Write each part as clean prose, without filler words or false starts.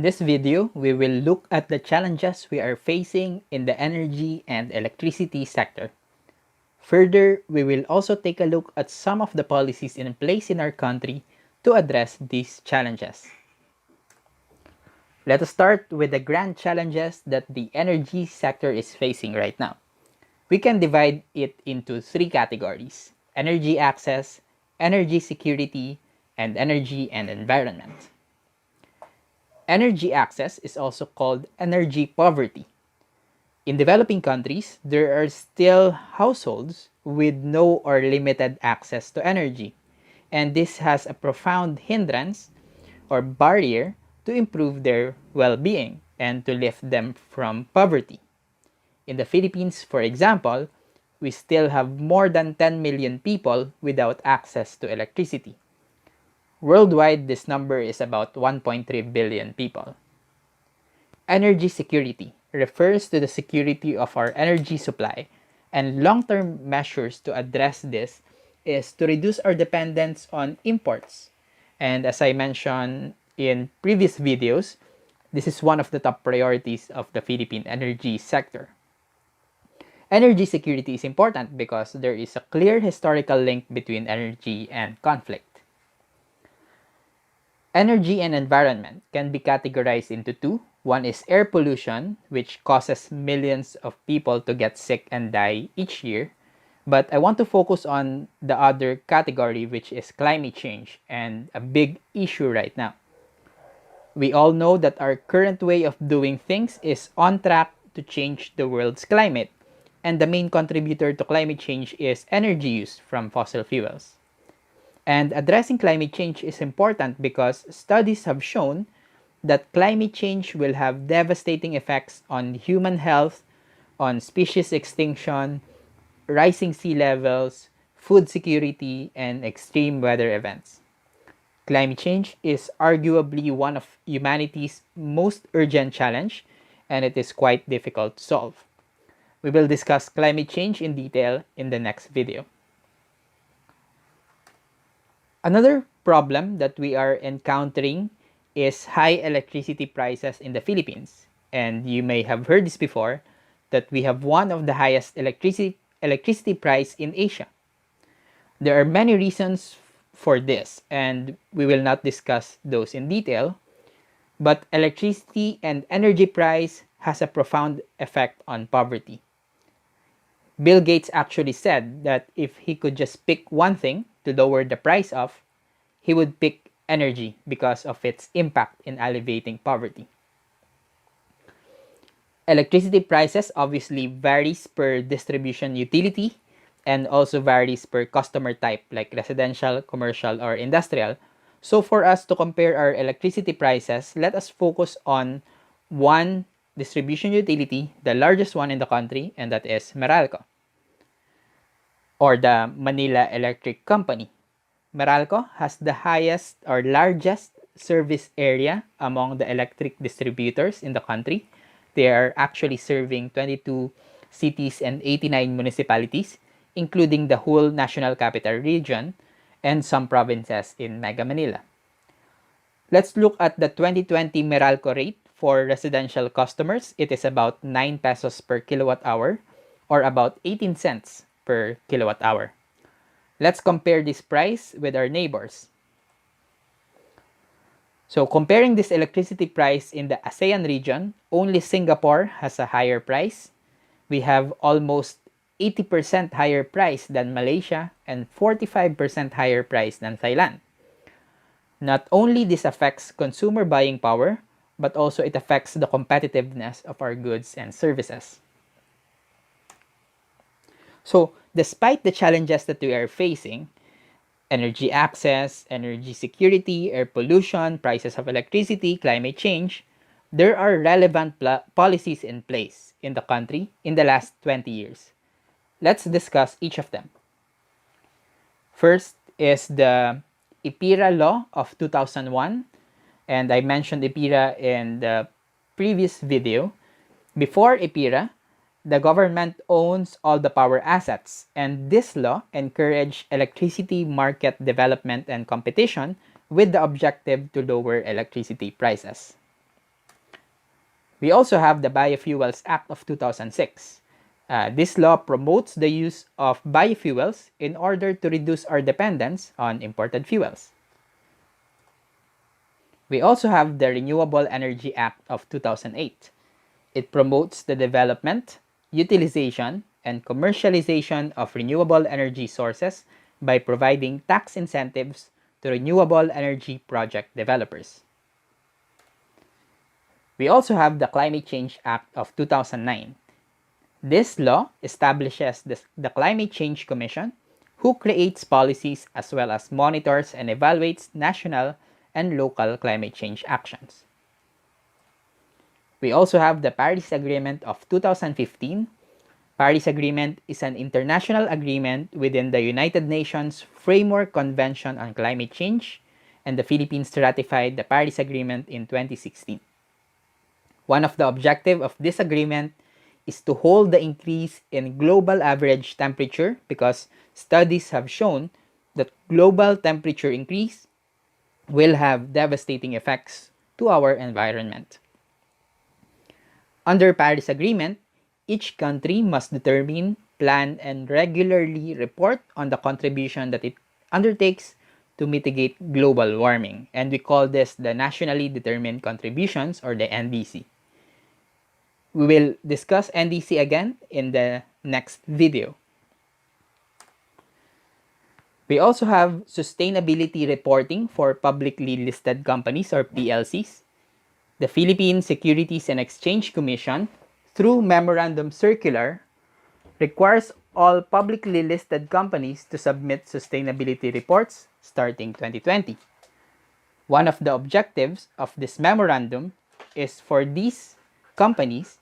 this video, we will look at the challenges we are facing in the energy and electricity sector. Further, we will also take a look at some of the policies in place in our country to address these challenges. Let us start with the grand challenges that the energy sector is facing right now. We can divide it into three categories: energy access, energy security, and energy and environment. Energy access is also called energy poverty. In developing countries, there are still households with no or limited access to energy, and this has a profound hindrance or barrier to improve their well-being and to lift them from poverty. In the Philippines, for example, we still have more than 10 million people without access to electricity. Worldwide, this number is about 1.3 billion people. Energy security refers to the security of our energy supply, and long-term measures to address this is to reduce our dependence on imports. And as I mentioned in previous videos, this is one of the top priorities of the Philippine energy sector. Energy security is important because there is a clear historical link between energy and conflict. Energy and environment can be categorized into two. One is air pollution, which causes millions of people to get sick and die each year. But I want to focus on the other category, which is climate change, and a big issue right now. We all know that our current way of doing things is on track to change the world's climate, and the main contributor to climate change is energy use from fossil fuels. And addressing climate change is important because studies have shown that climate change will have devastating effects on human health, on species extinction, rising sea levels, food security, and extreme weather events. Climate change is arguably one of humanity's most urgent challenge, and it is quite difficult to solve. We will discuss climate change in detail in the next video. Another problem that we are encountering is high electricity prices in the Philippines. And you may have heard this before, that we have one of the highest electricity price in Asia. There are many reasons for this, and we will not discuss those in detail. But electricity and energy price has a profound effect on poverty. Bill Gates actually said that if he could just pick one thing to lower the price of, he would pick energy because of its impact in alleviating poverty. Electricity prices obviously varies per distribution utility and also varies per customer type like residential, commercial, or industrial. So for us to compare our electricity prices, let us focus on one distribution utility, the largest one in the country, and that is Meralco, or the Manila Electric Company. Meralco has the highest or largest service area among the electric distributors in the country. They are actually serving 22 cities and 89 municipalities, including the whole National Capital Region and some provinces in Mega Manila. Let's look at the 2020 Meralco rate for residential customers. It is about 9 pesos per kilowatt hour, or about 18 cents per kilowatt hour. Let's compare this price with our neighbors. So comparing this electricity price in the ASEAN region, only Singapore has a higher price. We have almost 80% higher price than Malaysia and 45% higher price than Thailand. Not only this affects consumer buying power, but also it affects the competitiveness of our goods and services. So, despite the challenges that we are facing, energy access, energy security, air pollution, prices of electricity, climate change, there are relevant policies in place in the country in the last 20 years. Let's discuss each of them. First is the IPIRA law of 2001, and I mentioned IPIRA in the previous video. Before IPIRA, the government owns all the power assets, and this law encouraged electricity market development and competition with the objective to lower electricity prices. We also have the Biofuels Act of 2006. This law promotes the use of biofuels in order to reduce our dependence on imported fuels. We also have the Renewable Energy Act of 2008. It promotes the development, utilization, and commercialization of renewable energy sources by providing tax incentives to renewable energy project developers. We also have the Climate Change Act of 2009. This law establishes the Climate Change Commission, who creates policies as well as monitors and evaluates national and local climate change actions. We also have the Paris Agreement of 2015. Paris Agreement is an international agreement within the United Nations Framework Convention on Climate Change, and the Philippines ratified the Paris Agreement in 2016. One of the objectives of this agreement is to hold the increase in global average temperature, because studies have shown that global temperature increase will have devastating effects to our environment. Under Paris Agreement, each country must determine, plan, and regularly report on the contribution that it undertakes to mitigate global warming. And we call this the Nationally Determined Contributions, or the NDC. We will discuss NDC again in the next video. We also have sustainability reporting for publicly listed companies, or PLCs. The Philippine Securities and Exchange Commission, through Memorandum Circular, requires all publicly listed companies to submit sustainability reports starting 2020. One of the objectives of this memorandum is for these companies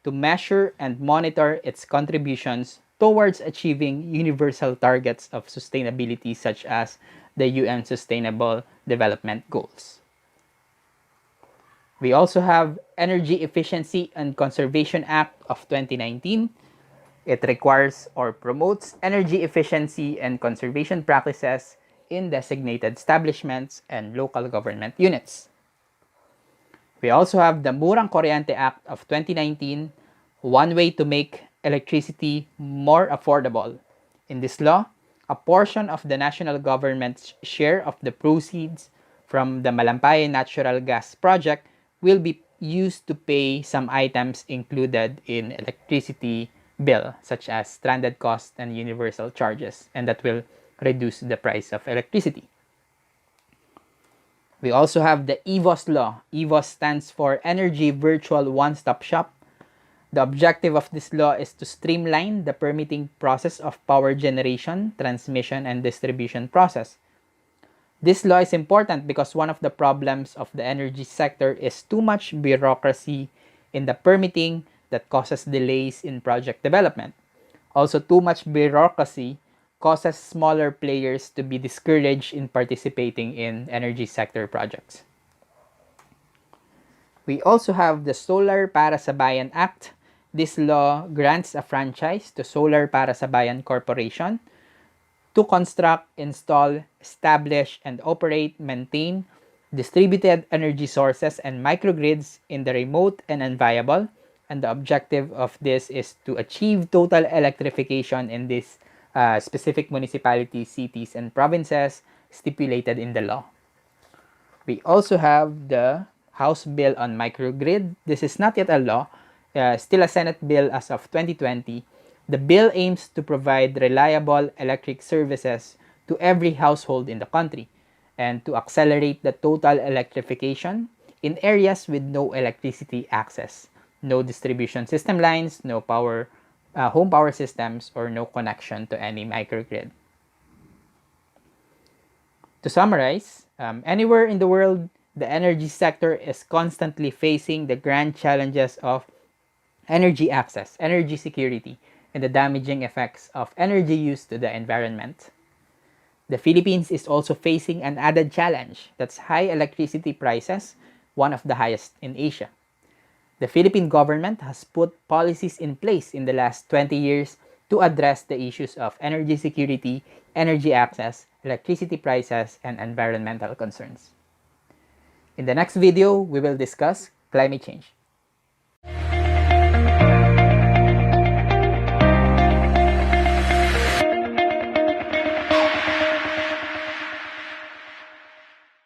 to measure and monitor its contributions towards achieving universal targets of sustainability, such as the UN Sustainable Development Goals. We also have Energy Efficiency and Conservation Act of 2019. It requires or promotes energy efficiency and conservation practices in designated establishments and local government units. We also have the Murang Kuryente Act of 2019, one way to make electricity more affordable. In this law, a portion of the national government's share of the proceeds from the Malampaya Natural Gas Project will be used to pay some items included in electricity bill, such as stranded costs and universal charges, and that will reduce the price of electricity. We also have the EVOS law. EVOS stands for Energy Virtual One-Stop Shop. The objective of this law is to streamline the permitting process of power generation, transmission, and distribution process. This law is important because one of the problems of the energy sector is too much bureaucracy in the permitting that causes delays in project development. Also, too much bureaucracy causes smaller players to be discouraged in participating in energy sector projects. We also have the Solar Para sa Bayan Act. This law grants a franchise to Solar Para sa Bayan Corporation to construct, install, establish, and operate, maintain distributed energy sources and microgrids in the remote and unviable. And the objective of this is to achieve total electrification in these specific municipalities, cities, and provinces stipulated in the law. We also have the House Bill on Microgrid. This is not yet a law, still a Senate bill as of 2020. The bill aims to provide reliable electric services to every household in the country and to accelerate the total electrification in areas with no electricity access, no distribution system lines, no power, home power systems, or no connection to any microgrid. To summarize, anywhere in the world, the energy sector is constantly facing the grand challenges of energy access, energy security, and the damaging effects of energy use to the environment. The Philippines is also facing an added challenge, that's high electricity prices, one of the highest in Asia. The Philippine government has put policies in place in the last 20 years to address the issues of energy security, energy access, electricity prices, and environmental concerns. In the next video, we will discuss climate change.